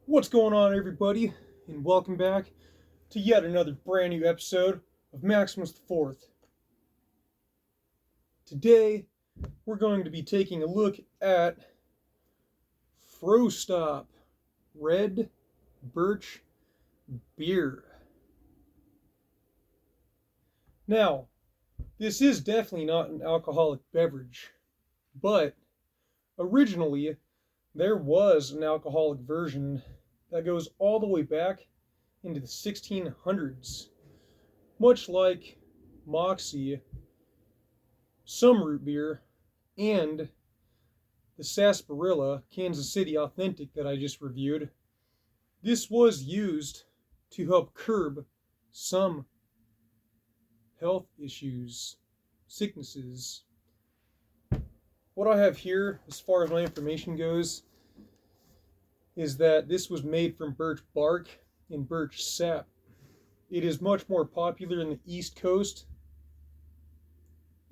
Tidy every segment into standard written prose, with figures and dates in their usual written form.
What's going on, everybody? And welcome back to yet another brand new episode of Maximus the Fourth. Today, we're going to be taking a look at Frostop Red Birch Beer. Now, this is definitely not an alcoholic beverage, but originally there was an alcoholic version that goes all the way back into the 1600s. Much like Moxie, some root beer, and the sarsaparilla Kansas City Authentic that I just reviewed, this was used to help curb some health issues, sicknesses. What I have here, as far as my information goes, is that this was made from birch bark and birch sap. It is much more popular in the East Coast,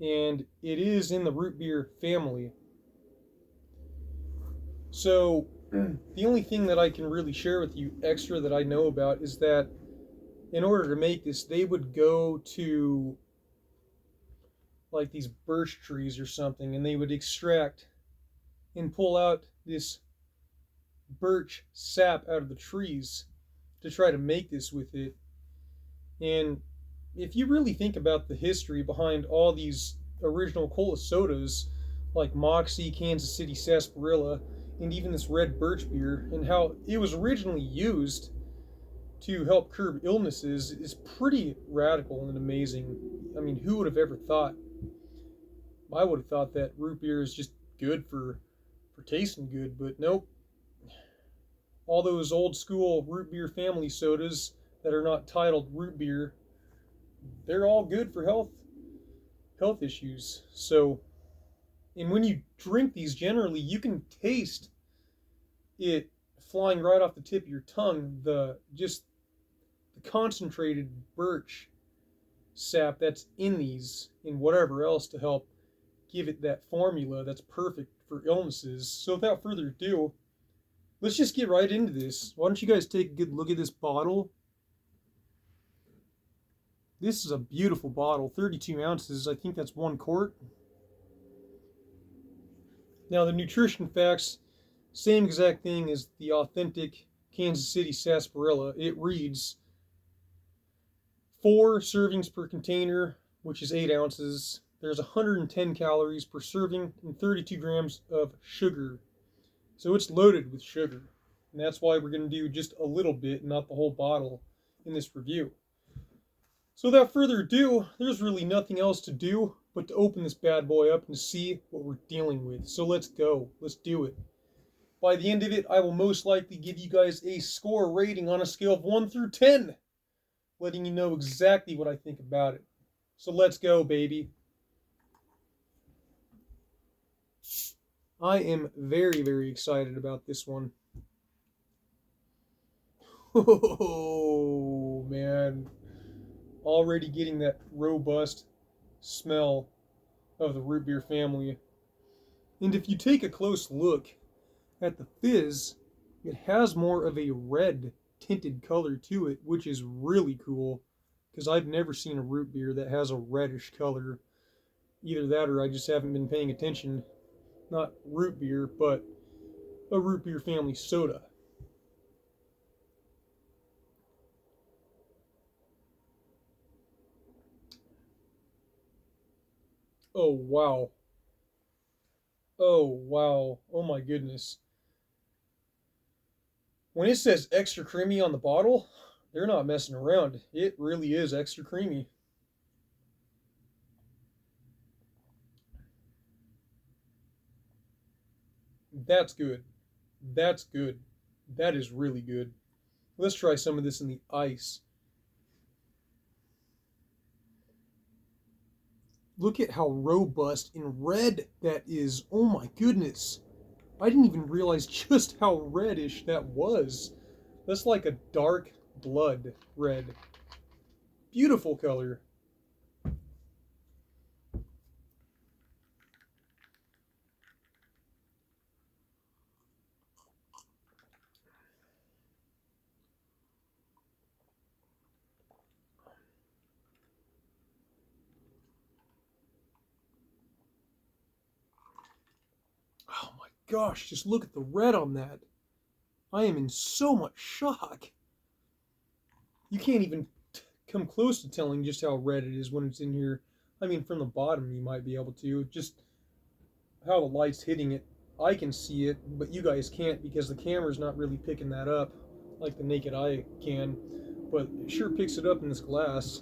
and it is in the root beer family. So, the only thing that I can really share with you extra that I know about is that in order to make this, they would go to like these birch trees or something, and they would extract and pull out this birch sap out of the trees to try to make this with it. And if you really think about the history behind all these original cola sodas, like Moxie, Kansas City Sarsaparilla, and even this red birch beer, and how it was originally used to help curb illnesses, is pretty radical and amazing. I mean, who would have ever thought? I would have thought that root beer is just good for tasting good, but nope. All those old school root beer family sodas that are not titled root beer, they're all good for health issues. So, and when you drink these, generally you can taste it flying right off the tip of your tongue, the concentrated birch sap that's in these and whatever else to help give it that formula that's perfect for illnesses. So without further ado, let's just get right into this. Why don't you guys take a good look at this bottle? This is a beautiful bottle, 32 ounces. I think that's 1 quart. Now the nutrition facts, same exact thing as the authentic Kansas City sarsaparilla. It reads 4 servings per container, which is 8 ounces. There's 110 calories per serving and 32 grams of sugar. So it's loaded with sugar. And that's why we're going to do just a little bit, not the whole bottle, in this review. So without further ado, there's really nothing else to do but to open this bad boy up and see what we're dealing with. So let's go. Let's do it. By the end of it, I will most likely give you guys a score rating on a scale of 1 through 10, letting you know exactly what I think about it. So let's go, baby. I am very, very excited about this one. Oh, man. Already getting that robust smell of the root beer family. And if you take a close look at the fizz, it has more of a red tinted color to it, which is really cool because I've never seen a root beer that has a reddish color. Either that or I just haven't been paying attention. Not root beer, but a root beer family soda. Oh, wow. Oh, wow. Oh, my goodness. When it says extra creamy on the bottle, they're not messing around. It really is extra creamy. That's good. That's good. That is really good. Let's try some of this in the ice. Look at how robust and red that is. Oh my goodness. I didn't even realize just how reddish that was. That's like a dark blood red. Beautiful color. gosh, just look at the red on that. I am in so much shock. You can't even come close to telling just how red it is when it's in here. I mean, from the bottom you might be able to. Just how the light's hitting it, I can see it, but you guys can't because the camera's not really picking that up like the naked eye can. But it sure picks it up in this glass.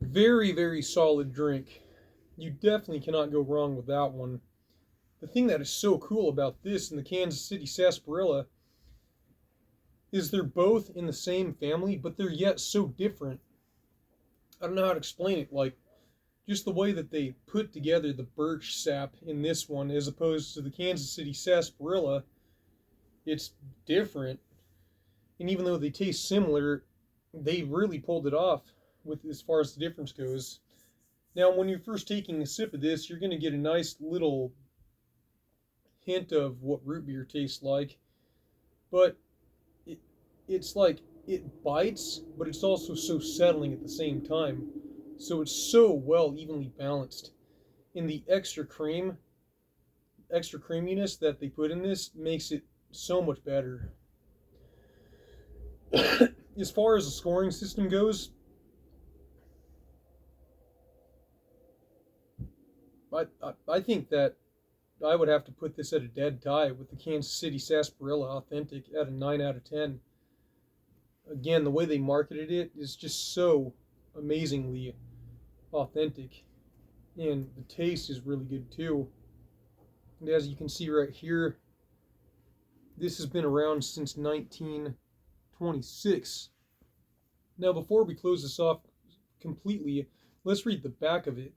Very, very solid drink. You definitely cannot go wrong with that one. The thing that is so cool about this and the Kansas City Sarsaparilla is they're both in the same family, but they're yet so different. I don't know how to explain it. Like, just the way that they put together the birch sap in this one as opposed to the Kansas City Sarsaparilla, it's different. And even though they taste similar, they really pulled it off with as far as the difference goes. Now, when you're first taking a sip of this, you're going to get a nice little hint of what root beer tastes like. But it's like it bites, but it's also so settling at the same time. So it's so well evenly balanced. And the extra creaminess that they put in this makes it so much better. As far as the scoring system goes, I think that I would have to put this at a dead tie with the Kansas City Sarsaparilla Authentic at a 9 out of 10. Again, the way they marketed it is just so amazingly authentic. And the taste is really good too. And as you can see right here, this has been around since 1926. Now, before we close this off completely, let's read the back of it.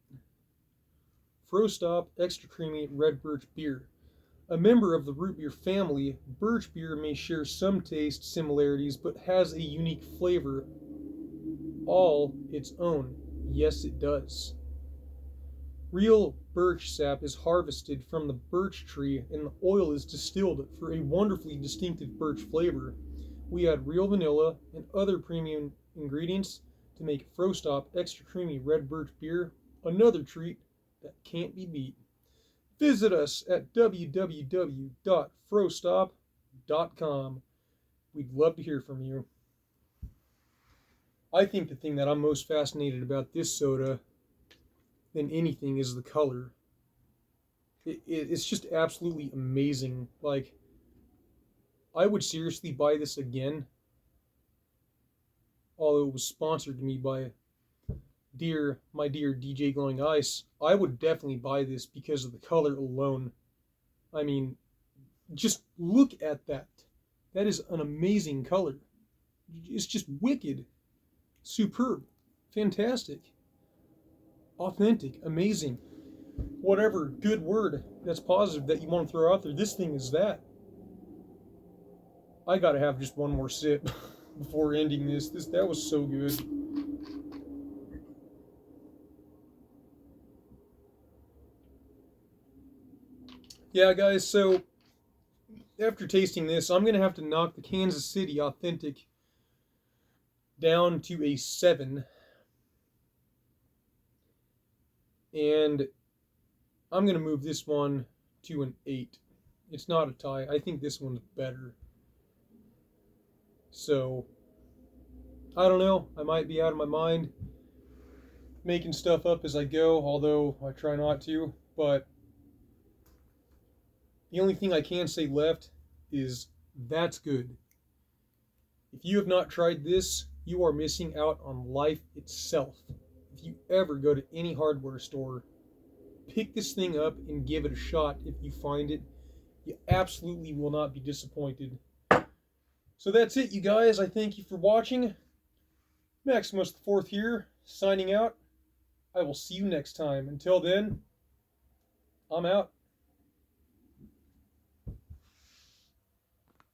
Frostop Extra Creamy Red Birch Beer. A member of the root beer family, birch beer may share some taste similarities but has a unique flavor all its own. Yes, it does. Real birch sap is harvested from the birch tree and the oil is distilled for a wonderfully distinctive birch flavor. We add real vanilla and other premium ingredients to make Frostop Extra Creamy Red Birch Beer another treat that can't be beat. Visit us at www.frostop.com. We'd love to hear from you. I think the thing that I'm most fascinated about this soda than anything is the color. It's just absolutely amazing. Like, I would seriously buy this again, although it was sponsored to me by my dear DJ Glowing Ice. I would definitely buy this because of the color alone. I mean, just look at that. That is an amazing color. It's just wicked. Superb. Fantastic. Authentic. Amazing. Whatever good word that's positive that you want to throw out there, this thing is that. I gotta have just one more sip before ending this. That was so good. Yeah, guys, so after tasting this, I'm going to have to knock the Kansas City Authentic down to a 7. And I'm going to move this one to an 8. It's not a tie. I think this one's better. So, I don't know. I might be out of my mind making stuff up as I go, although I try not to. But the only thing I can say left is that's good. If you have not tried this, you are missing out on life itself. If you ever go to any hardware store, pick this thing up and give it a shot if you find it. You absolutely will not be disappointed. So that's it, you guys. I thank you for watching. Maximus IV here, signing out. I will see you next time. Until then, I'm out.